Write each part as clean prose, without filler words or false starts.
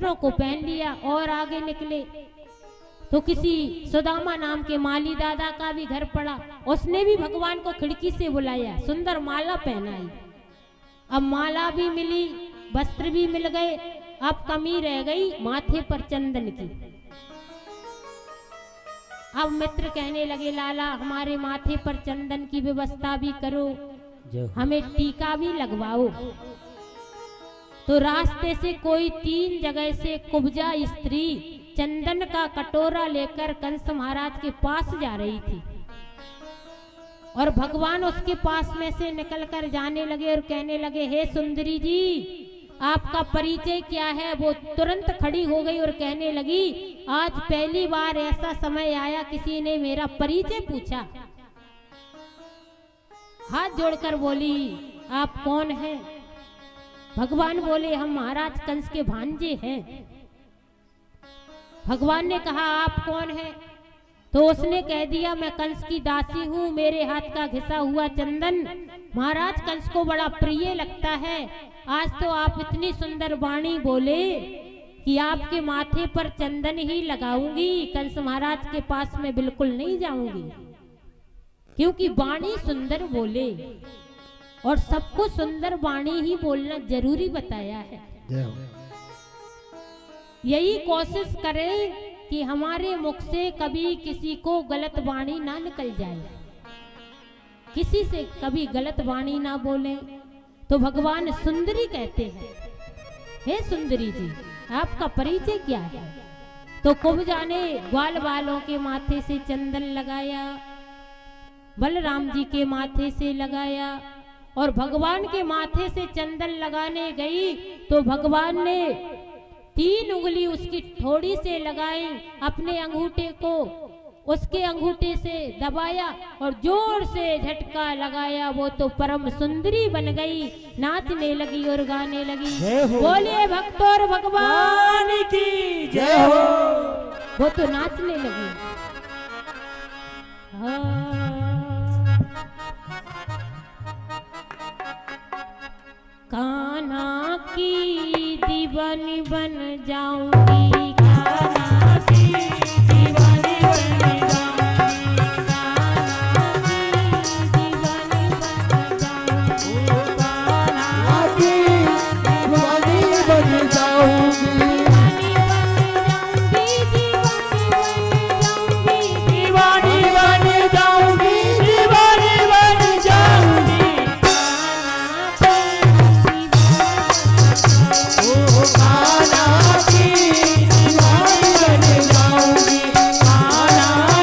वस्त्रों को पहन लिया और आगे निकले तो किसी सुदामा नाम के माली दादा का भी घर पड़ा। उसने भी भगवान को खिड़की से बुलाया, सुंदर माला पहनाई। अब माला भी मिली, वस्त्र भी मिल गए, अब कमी रह गई माथे पर चंदन की। अब मित्र कहने लगे, लाला हमारे माथे पर चंदन की व्यवस्था भी करो, हमें टीका भी लगवाओ। तो रास्ते से कोई 3 जगह से कुब्जा स्त्री चंदन का कटोरा लेकर कंस महाराज के पास जा रही थी और भगवान उसके पास में से निकलकर जाने लगे और कहने लगे, हे सुंदरी जी आपका परिचय क्या है। वो तुरंत खड़ी हो गई और कहने लगी, आज पहली बार ऐसा समय आया किसी ने मेरा परिचय पूछा। हाथ जोड़कर बोली, आप कौन हैं? भगवान बोले, हम महाराज कंस के भांजे हैं। भगवान ने कहा, आप कौन हैं? तो उसने कह दिया, मैं कंस की दासी हूँ, मेरे हाथ का घिसा हुआ चंदन महाराज कंस को बड़ा प्रिय लगता है। आज तो आप इतनी सुंदर वाणी बोले कि आपके माथे पर चंदन ही लगाऊंगी, कंस महाराज के पास में बिल्कुल नहीं जाऊंगी, क्योंकि वाणी सुंदर बोले और सबको सुंदर वाणी ही बोलना जरूरी बताया है। यही कोशिश करें कि हमारे मुख से कभी किसी को गलत वाणी ना निकल जाए, किसी से कभी गलत वाणी ना बोले। तो भगवान सुंदरी कहते हैं, हे सुंदरी जी आपका परिचय क्या है? तो कुब्जा ने ग्वाल वालों के माथे से चंदन लगाया, बलराम जी के माथे से लगाया और भगवान के माथे से चंदन लगाने गई तो भगवान ने 3 उंगली उसकी ठोड़ी से लगाई, अपने अंगूठे को उसके अंगूठे से दबाया और जोर से झटका लगाया। वो तो परम सुंदरी बन गई, नाचने लगी और गाने लगी, बोले भक्त और भगवान की जय हो। वो तो नाचने लगी। कान्हा की दीवानी बन जाऊंगी, कान्हा की दीवानी बन जाऊंगी, कान्हा की दीवानी बन जाऊंगी, कान्हा की दीवानी बन जाऊंगी, दीवानी बन जाऊंगी, दीवानी बन जाऊंगी। कान्हा की दीवानी बन जाऊंगी, कान्हा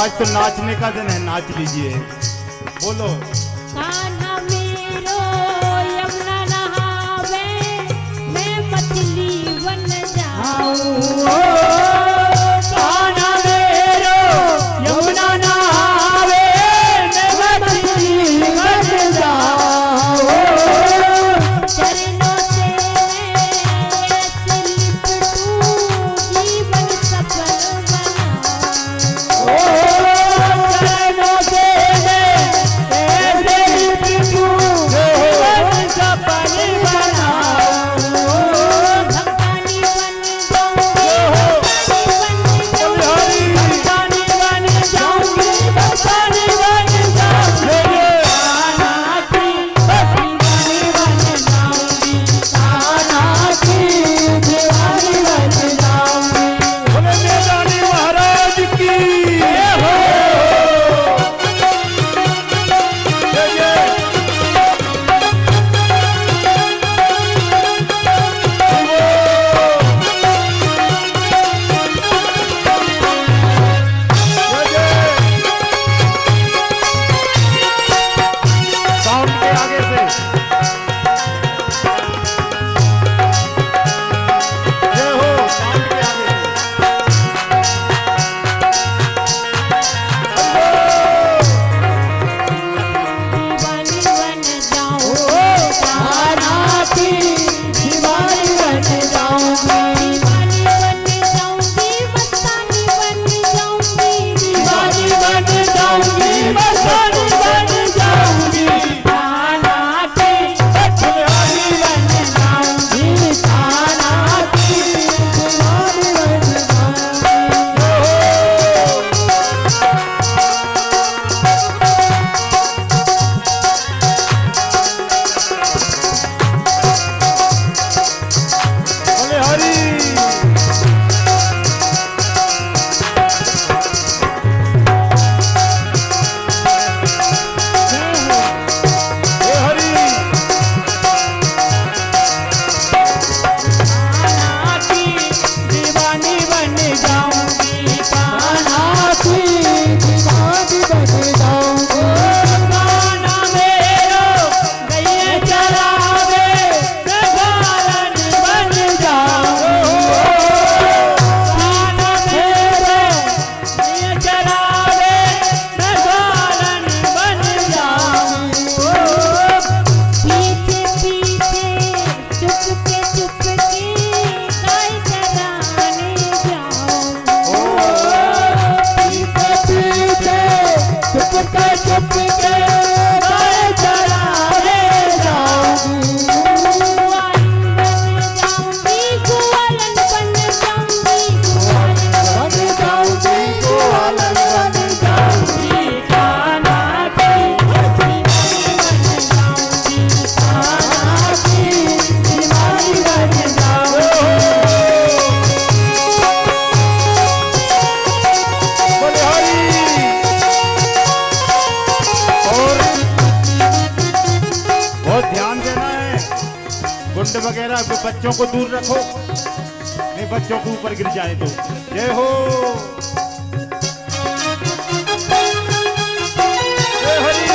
आज तो नाचने का दिन है, नाच लीजिए। बोलो। कान्हा मेरो यमुना नहावे, मैं मछली बन जाऊं। कान्हा मेरो यमुना नहावे, मैं मछली बन जाऊं। चरणों से ऐसे लिपटूं, जीवन सफल बनाऊं। चरणों से ऐसे लिपटूं, जीवन सफल बनाऊं। भक्तानी बन जाऊंगी, भक्तानी बन जाऊंगी, भक्तानी बन जाऊंगी। कान्हा की दीवानी बन जाऊंगी, कान्हा की दीवानी बन जाऊंगी। बोले मेदानी महाराज की हो। साउंड के आगे से जय हो, साउंड के आगे से। दीवानी बन जाऊं। कान्हा की दीवानी बन जाऊंगी, दीवानी बन जाऊंगी, मस्तानी बन जाऊंगी। दीवानी बन जाऊंगी, मस्तानी बन जाऊंगी। कान्हा की दीवानी बन जाऊंगी, कान्हा की दीवानी बन जाऊंगी। बोले हरी। हे हरी। कान्हा की दीवानी बन जाऊंगी, कान्हा की दीवानी बन जाऊंगी। कान्हा मेरो गैया चरावे, मैं गालन बन जाऊंगी। कान्हा मेरो गैया चरावे, मैं गालन बन जाऊंगी। पीछे पीछे चुपके चुपके गाय चराने जाऊं। पीछे पीछे चुपके चुपके गाय चराने जाऊंगी। ग्वालन बन जाऊंगी, ग्वालन बन जाऊंगी। बन जाऊंगी, ग्वालन बन जाऊंगी। कान्हा की दीवानी बन जाऊंगी, कान्हा की दीवानी बन जाऊंगी। बोले हरी। और बहुत ध्यान देना है, गुंड वगैरह को बच्चों को दूर रखो, नहीं बच्चों को ऊपर गिर जाए तो। जय हो। जय हरी।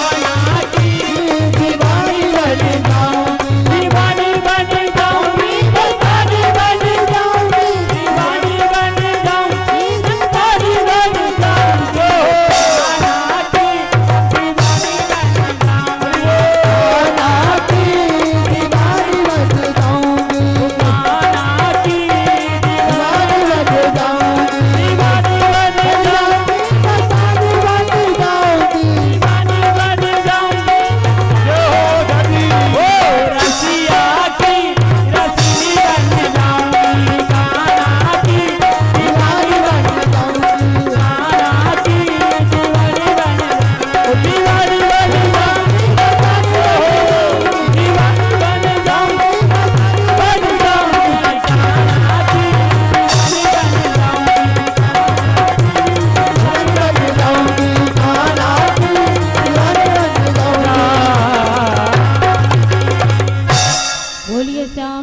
कान्हा की दीवानी बन जाऊंगी, दीवानी बन जाऊंगी, दीवानी बन जाऊंगी, दीवानी बन जाऊंगी, दीवानी बन जाऊंगी। कान्हा की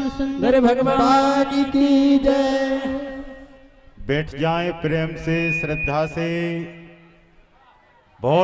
श्याम सुंदर भगवान की जय। बैठ जाएं प्रेम से, श्रद्धा से। बहुत